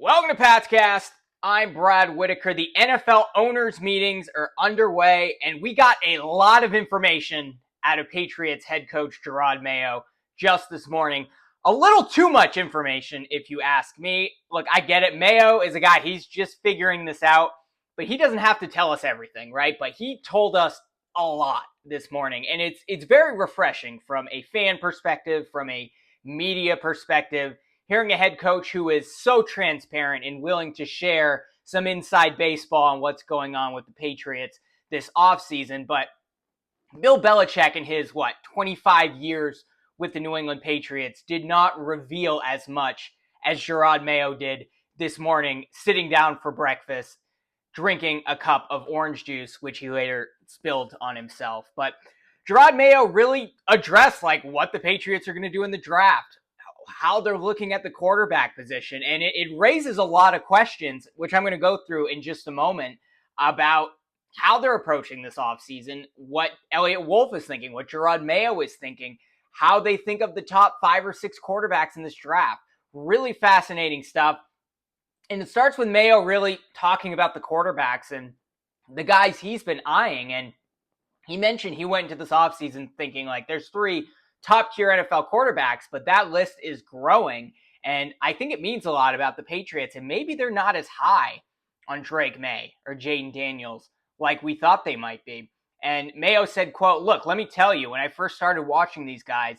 Welcome to Patscast. I'm Brad Whitaker. The NFL owners meetings are underway, and we got a lot of information out of Patriots head coach Jerod Mayo just this morning. A little too much information, if you ask me. Look, I get it. Mayo is a guy, he's just figuring this out, but he doesn't have to tell us everything, right? But he told us a lot this morning, and it's very refreshing from a fan perspective, from a media perspective, hearing a head coach who is so transparent and willing to share some inside baseball on what's going on with the Patriots this offseason. But Bill Belichick in his, 25 years with the New England Patriots did not reveal as much as Jerod Mayo did this morning, sitting down for breakfast, drinking a cup of orange juice, which he later spilled on himself. But Jerod Mayo really addressed what the Patriots are going to do in the draft, how they're looking at the quarterback position. And it raises a lot of questions, which I'm going to go through in just a moment, about how they're approaching this offseason, what Elliott Wolf is thinking, what Jerod Mayo is thinking, how they think of the top 5 or 6 quarterbacks in this draft. Really fascinating stuff. And it starts with Mayo really talking about the quarterbacks and the guys he's been eyeing. And he mentioned he went into this offseason thinking there's 3 top-tier NFL quarterbacks, but that list is growing, and I think it means a lot about the Patriots, and maybe they're not as high on Drake Maye or Jaden Daniels like we thought they might be. And Mayo said, quote, "Look, let me tell you, when I first started watching these guys,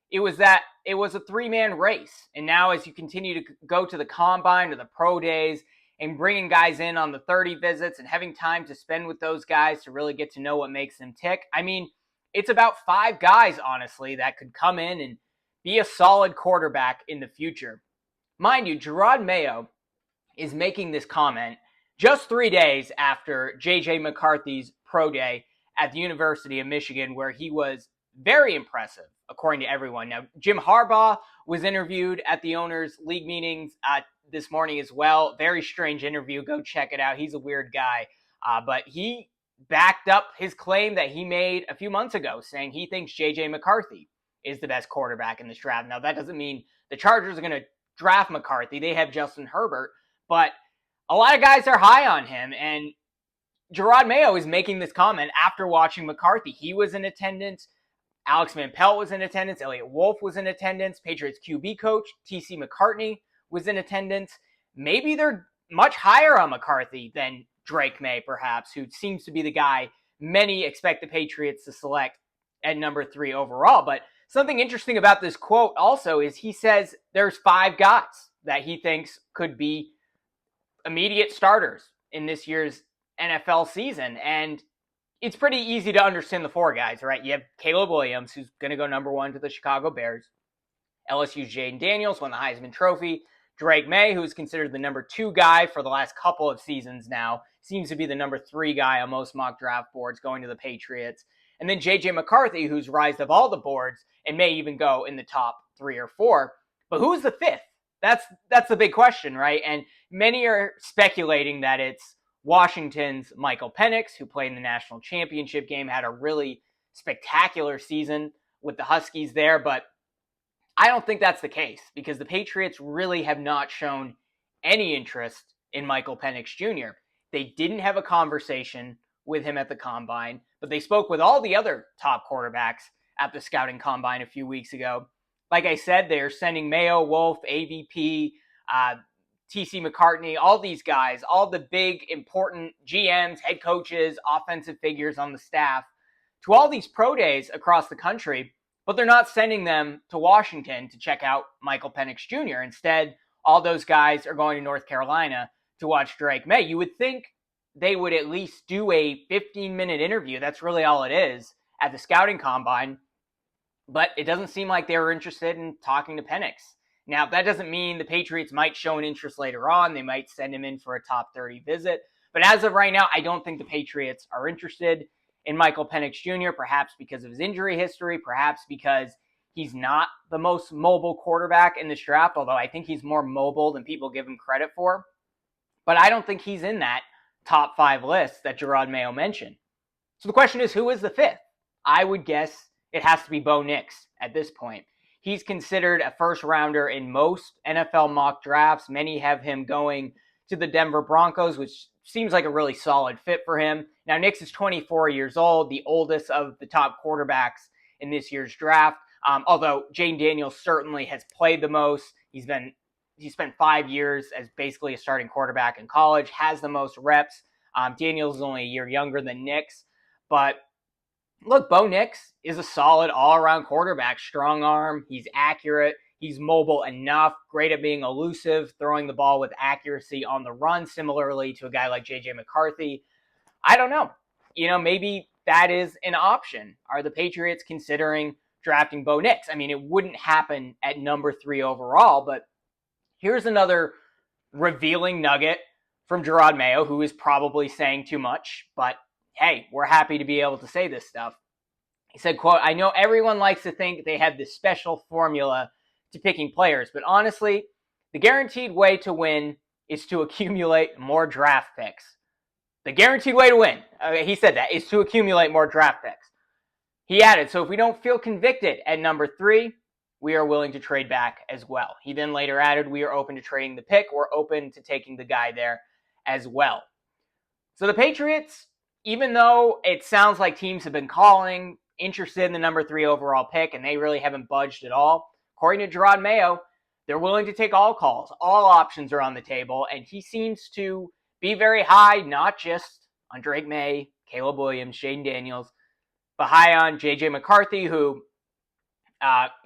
it was a 3-man race, and now as you continue to go to the combine or the pro days and bringing guys in on the 30 visits and having time to spend with those guys to really get to know what makes them tick, it's about 5 guys, honestly, that could come in and be a solid quarterback in the future." Mind you, Jerod Mayo is making this comment just 3 days after J.J. McCarthy's pro day at the University of Michigan, where he was very impressive, according to everyone. Now, Jim Harbaugh was interviewed at the owners' league meetings this morning as well. Very strange interview. Go check it out. He's a weird guy. But he backed up his claim that he made a few months ago, saying he thinks J.J. McCarthy is the best quarterback in this draft. Now, that doesn't mean the Chargers are going to draft McCarthy. They have Justin Herbert, but a lot of guys are high on him, and Jerod Mayo is making this comment after watching McCarthy. He was in attendance. Alex Van Pelt was in attendance. Elliott Wolf was in attendance. Patriots QB coach T.C. McCartney was in attendance. Maybe they're much higher on McCarthy than Drake Maye, perhaps, who seems to be the guy many expect the Patriots to select at number 3 overall. But something interesting about this quote also is he says there's 5 guys that he thinks could be immediate starters in this year's NFL season. And it's pretty easy to understand the 4 guys, right? You have Caleb Williams, who's going to go number 1 to the Chicago Bears. LSU's Jaden Daniels won the Heisman Trophy. Drake Maye, who's considered the number 2 guy for the last couple of seasons now, seems to be the number 3 guy on most mock draft boards going to the Patriots. And then J.J. McCarthy, who's rised up all the boards and may even go in the top 3 or 4. But who's the 5th? That's the big question, right? And many are speculating that it's Washington's Michael Penix, who played in the national championship game, had a really spectacular season with the Huskies there. But I don't think that's the case, because the Patriots really have not shown any interest in Michael Penix Jr. They didn't have a conversation with him at the combine, but they spoke with all the other top quarterbacks at the scouting combine a few weeks ago. Like I said, they're sending Mayo, Wolf, AVP, T.C. McCartney, all these guys, all the big, important GMs, head coaches, offensive figures on the staff to all these pro days across the country, but they're not sending them to Washington to check out Michael Penix Jr. Instead, all those guys are going to North Carolina to watch Drake Maye. You would think they would at least do a 15-minute interview. That's really all it is at the scouting combine. But it doesn't seem like they were interested in talking to Penix. Now, that doesn't mean the Patriots might show an interest later on. They might send him in for a top 30 visit. But as of right now, I don't think the Patriots are interested in Michael Penix Jr., perhaps because of his injury history, perhaps because he's not the most mobile quarterback in this draft, although I think he's more mobile than people give him credit for. But I don't think he's in that top 5 list that Jerod Mayo mentioned. So the question is, who is the 5th? I would guess it has to be Bo Nix at this point. He's considered a first rounder in most NFL mock drafts. Many have him going to the Denver Broncos, which seems like a really solid fit for him. Now, Nix is 24 years old, the oldest of the top quarterbacks in this year's draft. Although Jane Daniels certainly has played the most. He spent 5 years as basically a starting quarterback in college, has the most reps. Daniels is only a year younger than Nix. But look, Bo Nix is a solid all-around quarterback, strong arm. He's accurate. He's mobile enough, great at being elusive, throwing the ball with accuracy on the run, similarly to a guy like J.J. McCarthy. I don't know. Maybe that is an option. Are the Patriots considering drafting Bo Nix? I mean, it wouldn't happen at number 3 overall, but here's another revealing nugget from Jerod Mayo, who is probably saying too much, but hey, we're happy to be able to say this stuff. He said, quote, "I know everyone likes to think they have this special formula to picking players, but honestly, the guaranteed way to win is to accumulate more draft picks." The guaranteed way to win, he said that, is to accumulate more draft picks. He added, "So if we don't feel convicted at number 3, we are willing to trade back as well." He then later added, "We are open to trading the pick. We're open to taking the guy there as well." So the Patriots, even though it sounds like teams have been calling, interested in the number 3 overall pick, and they really haven't budged at all, according to Jerod Mayo, they're willing to take all calls. All options are on the table, and he seems to be very high, not just on Drake Maye, Caleb Williams, Jayden Daniels, but high on J.J. McCarthy, who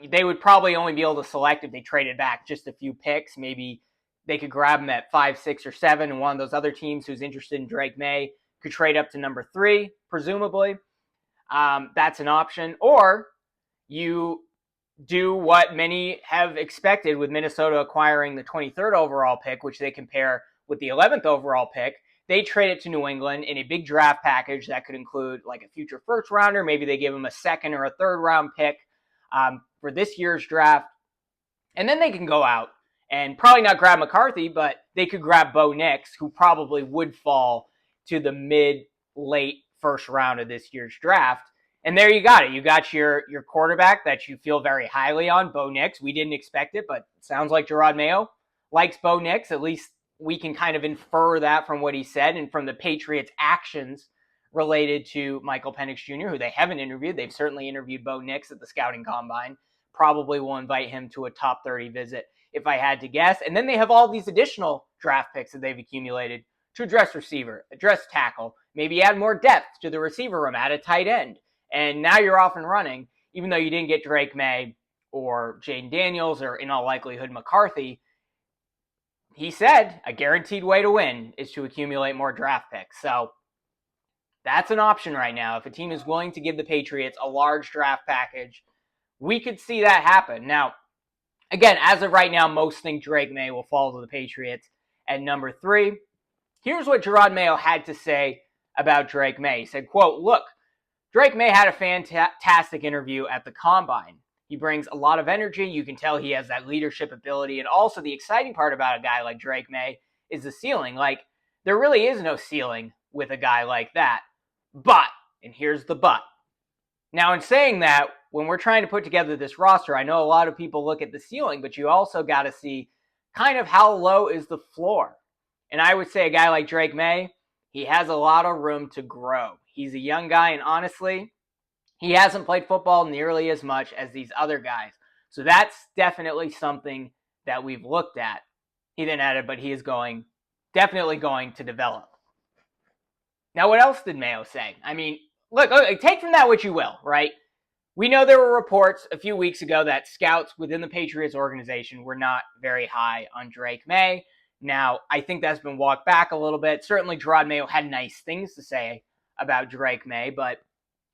they would probably only be able to select if they traded back just a few picks. Maybe they could grab him at 5, 6, or 7, and one of those other teams who's interested in Drake Maye could trade up to number 3, presumably. That's an option. Or you do what many have expected with Minnesota acquiring the 23rd overall pick, which they compare with the 11th overall pick. They trade it to New England in a big draft package that could include like a future first rounder. Maybe they give them a second or a third round pick for this year's draft. And then they can go out and probably not grab McCarthy, but they could grab Bo Nix, who probably would fall to the mid-late first round of this year's draft. And there you got it. You got your quarterback that you feel very highly on, Bo Nix. We didn't expect it, but it sounds like Jerod Mayo likes Bo Nix. At least we can kind of infer that from what he said and from the Patriots' actions related to Michael Penix Jr., who they haven't interviewed. They've certainly interviewed Bo Nix at the scouting combine. Probably will invite him to a top 30 visit if I had to guess. And then they have all these additional draft picks that they've accumulated to address receiver, address tackle, maybe add more depth to the receiver room, add a tight end. And now you're off and running, even though you didn't get Drake Maye or Jayden Daniels or in all likelihood McCarthy. He said a guaranteed way to win is to accumulate more draft picks. So that's an option right now. If a team is willing to give the Patriots a large draft package, we could see that happen. Now, again, as of right now, most think Drake Maye will fall to the Patriots at number 3. Here's what Jerod Mayo had to say about Drake Maye. He said, quote, "Look, Drake Maye had a fantastic interview at the Combine. He brings a lot of energy. You can tell he has that leadership ability. And also the exciting part about a guy like Drake Maye is the ceiling. Like, there really is no ceiling with a guy like that. But," and here's the but. Now, in saying that, when we're trying to put together this roster, I know a lot of people look at the ceiling, but you also got to see kind of how low is the floor. And I would say a guy like Drake Maye, he has a lot of room to grow. He's a young guy, and honestly, he hasn't played football nearly as much as these other guys. So that's definitely something that we've looked at. He then added, but he is definitely going to develop. Now, what else did Mayo say? I mean, look, take from that what you will, right? We know there were reports a few weeks ago that scouts within the Patriots organization were not very high on Drake Maye. Now, I think that's been walked back a little bit. Certainly, Jerod Mayo had nice things to say about Drake Maye, but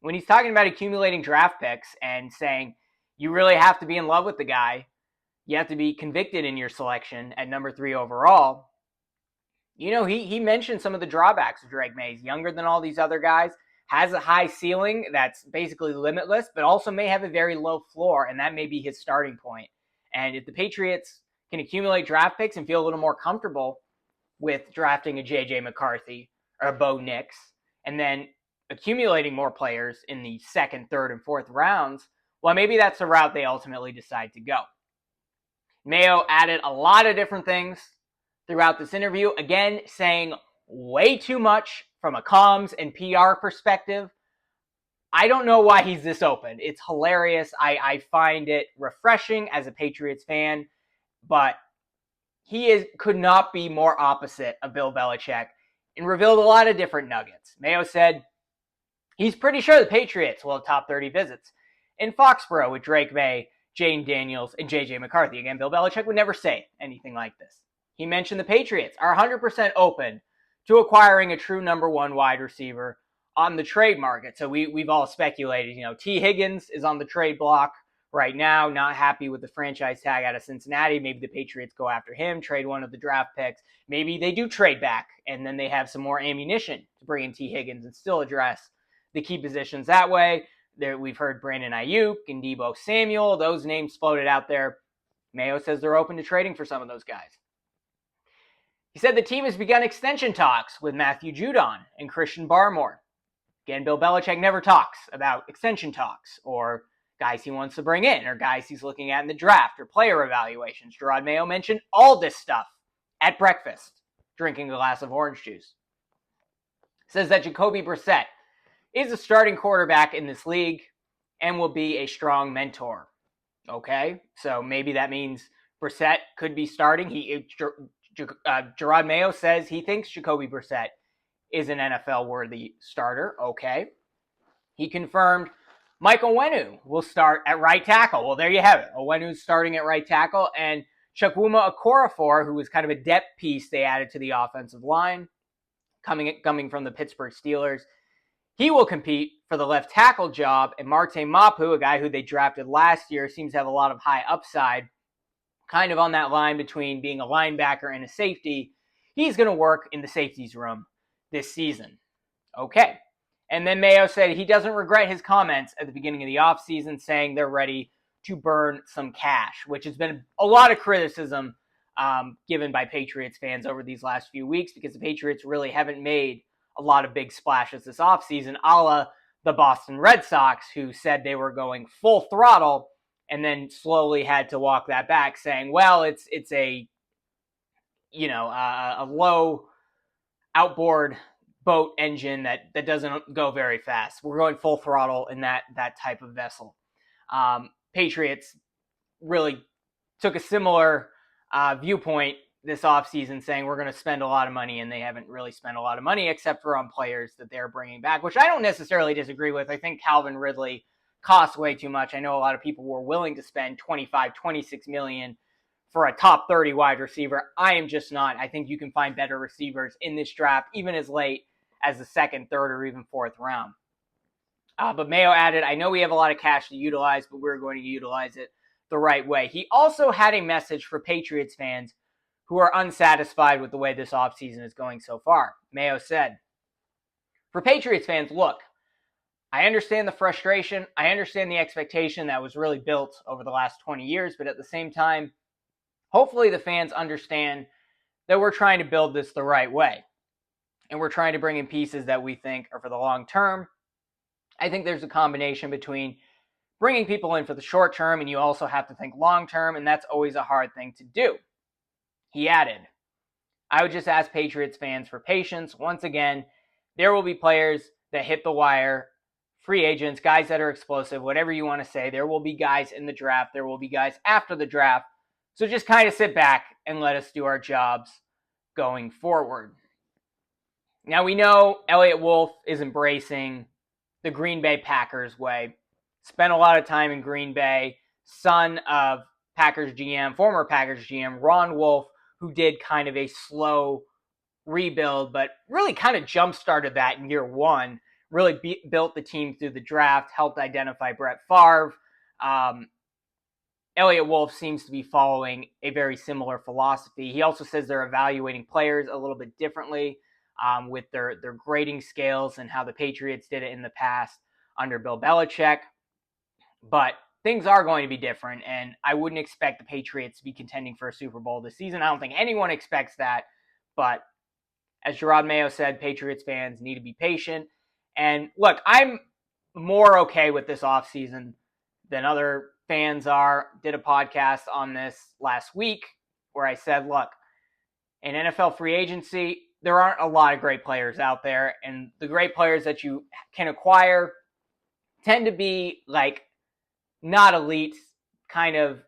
when he's talking about accumulating draft picks and saying you really have to be in love with the guy, you have to be convicted in your selection at number 3 overall, he mentioned some of the drawbacks of Drake Maye. He's younger than all these other guys, has a high ceiling that's basically limitless, but also may have a very low floor, and that may be his starting point. And if the Patriots can accumulate draft picks and feel a little more comfortable with drafting a J.J. McCarthy or a Bo Nix, and then accumulating more players in the second, third, and fourth rounds, well, maybe that's the route they ultimately decide to go. Mayo added a lot of different things throughout this interview, again, saying way too much from a comms and PR perspective. I don't know why he's this open. It's hilarious. I find it refreshing as a Patriots fan, but could not be more opposite of Bill Belichick and revealed a lot of different nuggets. Mayo said he's pretty sure the Patriots will have top 30 visits in Foxborough with Drake Maye, Jane Daniels, and J.J. McCarthy. Again, Bill Belichick would never say anything like this. He mentioned the Patriots are 100% open to acquiring a true number one wide receiver on the trade market. So we've all speculated, T. Higgins is on the trade block right now, not happy with the franchise tag out of Cincinnati. Maybe the Patriots go after him, trade one of the draft picks. Maybe they do trade back, and then they have some more ammunition to bring in T. Higgins and still address the key positions that way. We've heard Brandon Ayuk and Deebo Samuel. Those names floated out there. Mayo says they're open to trading for some of those guys. He said the team has begun extension talks with Matthew Judon and Christian Barmore. Again, Bill Belichick never talks about extension talks or guys he wants to bring in or guys he's looking at in the draft or player evaluations. Jerod Mayo mentioned all this stuff at breakfast, drinking a glass of orange juice. Says that Jacoby Brissett is a starting quarterback in this league and will be a strong mentor. Okay, so maybe that means Brissett could be starting. Jerod Mayo says he thinks Jacoby Brissett is an NFL-worthy starter. Okay. He confirmed Mike Onwenu will start at right tackle. Well, there you have it. Onwenu's starting at right tackle, and Chukwuma Okorafor, who was kind of a depth piece they added to the offensive line, coming from the Pittsburgh Steelers, he will compete for the left tackle job, and Marte Mapu, a guy who they drafted last year, seems to have a lot of high upside, kind of on that line between being a linebacker and a safety. He's going to work in the safeties room this season. Okay. And then Mayo said he doesn't regret his comments at the beginning of the offseason saying they're ready to burn some cash, which has been a lot of criticism given by Patriots fans over these last few weeks because the Patriots really haven't made a lot of big splashes this offseason, a la the Boston Red Sox, who said they were going full throttle and then slowly had to walk that back, saying, well, it's a low outboard boat engine that doesn't go very fast. We're going full throttle in that type of vessel. Patriots really took a similar viewpoint this offseason, saying we're going to spend a lot of money, and they haven't really spent a lot of money except for on players that they're bringing back, which I don't necessarily disagree with. I think Calvin Ridley costs way too much. I know a lot of people were willing to spend 25, 26 million for a top 30 wide receiver. I am just not. I think you can find better receivers in this draft, even as late as the second, third, or even fourth round. But Mayo added, I know we have a lot of cash to utilize, but we're going to utilize it the right way. He also had a message for Patriots fans who are unsatisfied with the way this offseason is going so far. Mayo said, for Patriots fans, look, I understand the frustration. I understand the expectation that was really built over the last 20 years, but at the same time, hopefully the fans understand that we're trying to build this the right way. And we're trying to bring in pieces that we think are for the long term. I think there's a combination between bringing people in for the short term, and you also have to think long term, and that's always a hard thing to do. He added, I would just ask Patriots fans for patience. Once again, there will be players that hit the wire, free agents, guys that are explosive, whatever you want to say. There will be guys in the draft. There will be guys after the draft. So just kind of sit back and let us do our jobs going forward. Now we know Elliott Wolf is embracing the Green Bay Packers way. Spent a lot of time in Green Bay. Son of former Packers GM, Ron Wolf, who did kind of a slow rebuild, but really kind of jump-started that in year one. Really built the team through the draft, helped identify Brett Favre. Elliott Wolf seems to be following a very similar philosophy. He also says they're evaluating players a little bit differently with their grading scales and how the Patriots did it in the past under Bill Belichick. But things are going to be different, and I wouldn't expect the Patriots to be contending for a Super Bowl this season. I don't think anyone expects that, but as Jerod Mayo said, Patriots fans need to be patient. And look, I'm more okay with this offseason than other fans are. Did a podcast on this last week where I said, look, in NFL free agency, there aren't a lot of great players out there, and the great players that you can acquire tend to be like not elite, kind of,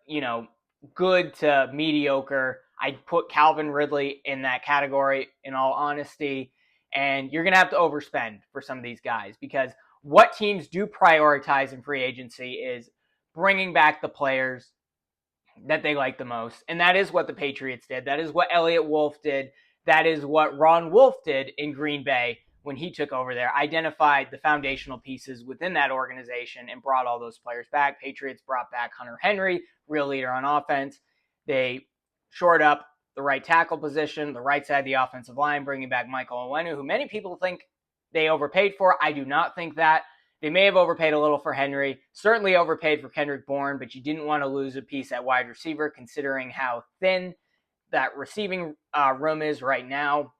good to mediocre. I'd put Calvin Ridley in that category, in all honesty. And you're going to have to overspend for some of these guys, because what teams do prioritize in free agency is bringing back the players that they like the most. And that is what the Patriots did. That is what Elliott Wolf did. That is what Ron Wolf did in Green Bay when he took over there. Identified the foundational pieces within that organization and brought all those players back. Patriots brought back Hunter Henry, real leader on offense. They shored up the right tackle position, the right side of the offensive line, bringing back Michael Onwenu, who many people think they overpaid for. I do not think that. They may have overpaid a little for Henry, certainly overpaid for Kendrick Bourne, but you didn't want to lose a piece at wide receiver, considering how thin that receiving room is right now.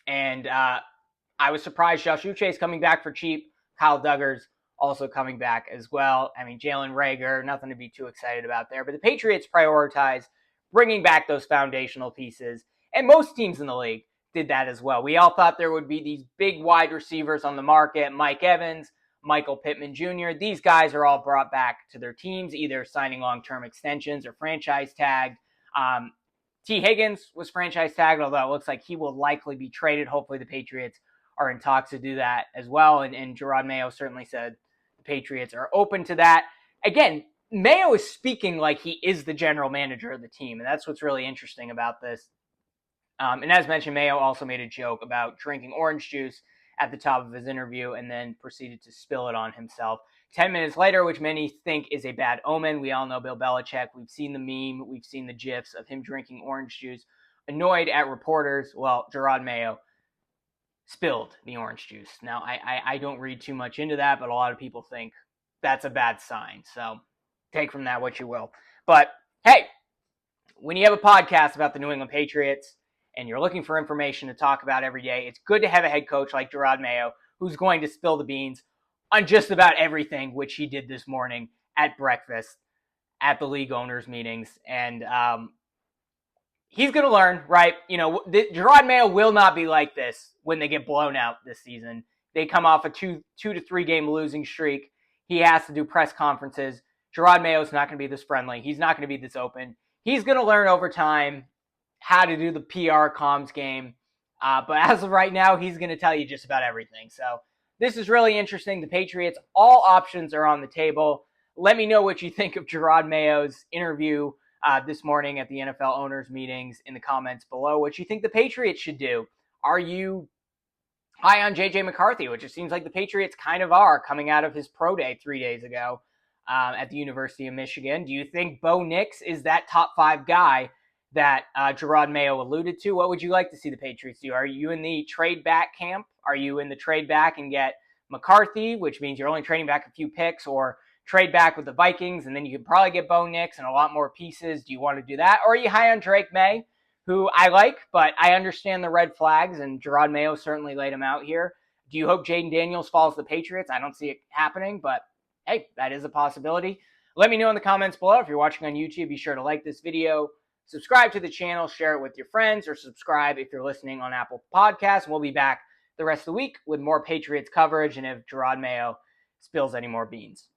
And I was surprised Josh Uche is coming back for cheap. Kyle Duggar's also coming back as well. I mean, Jalen Reagor, nothing to be too excited about there. But the Patriots prioritize bringing back those foundational pieces, and most teams in the league did that as well. We all thought there would be these big wide receivers on the market, Mike Evans, Michael Pittman Jr. These guys are all brought back to their teams, either signing long-term extensions or franchise tagged. T. Higgins was franchise tagged, although it looks like he will likely be traded. Hopefully the Patriots are in talks to do that as well. And Jerod Mayo certainly said the Patriots are open to that. Again, Mayo is speaking like he is the general manager of the team, and that's what's really interesting about this. And as mentioned, Mayo also made a joke about drinking orange juice at the top of his interview and then proceeded to spill it on himself 10 minutes later, which many think is a bad omen. We all know Bill Belichick. We've seen the meme. We've seen the GIFs of him drinking orange juice, annoyed at reporters. Well, Jerod Mayo spilled the orange juice. Now, I don't read too much into that, but a lot of people think that's a bad sign. So take from that what you will. But hey, when you have a podcast about the New England Patriots and you're looking for information to talk about every day, it's good to have a head coach like Jerod Mayo who's going to spill the beans on just about everything, which he did this morning at breakfast at the league owners meetings. And he's going to learn, right? Jerod Mayo will not be like this when they get blown out this season. They come off a 2 to 3 game losing streak. He has to do press conferences. Jerod Mayo's not going to be this friendly. He's not going to be this open. He's going to learn over time how to do the PR comms game. But as of right now, he's going to tell you just about everything. So this is really interesting. The Patriots, all options are on the table. Let me know what you think of Jerod Mayo's interview this morning at the NFL owners meetings in the comments below. What you think the Patriots should do. Are you high on J.J. McCarthy, which it seems like the Patriots kind of are, coming out of his pro day 3 days ago at the University of Michigan? Do you think Bo Nix is that top 5 guy that Jerod Mayo alluded to? What would you like to see the Patriots do? Are you in the trade back camp? Are you in the trade back and get McCarthy, which means you're only trading back a few picks, or trade back with the Vikings and then you could probably get Bo Nix and a lot more pieces? Do you want to do that? Or are you high on Drake Maye, who I like, but I understand the red flags, and Jerod Mayo certainly laid him out here. Do you hope Jaden Daniels falls to the Patriots? I don't see it happening, but hey, that is a possibility. Let me know in the comments below. If you're watching on YouTube, be sure to like this video, subscribe to the channel, share it with your friends, or subscribe if you're listening on Apple Podcasts. We'll be back the rest of the week with more Patriots coverage and if Jerod Mayo spills any more beans.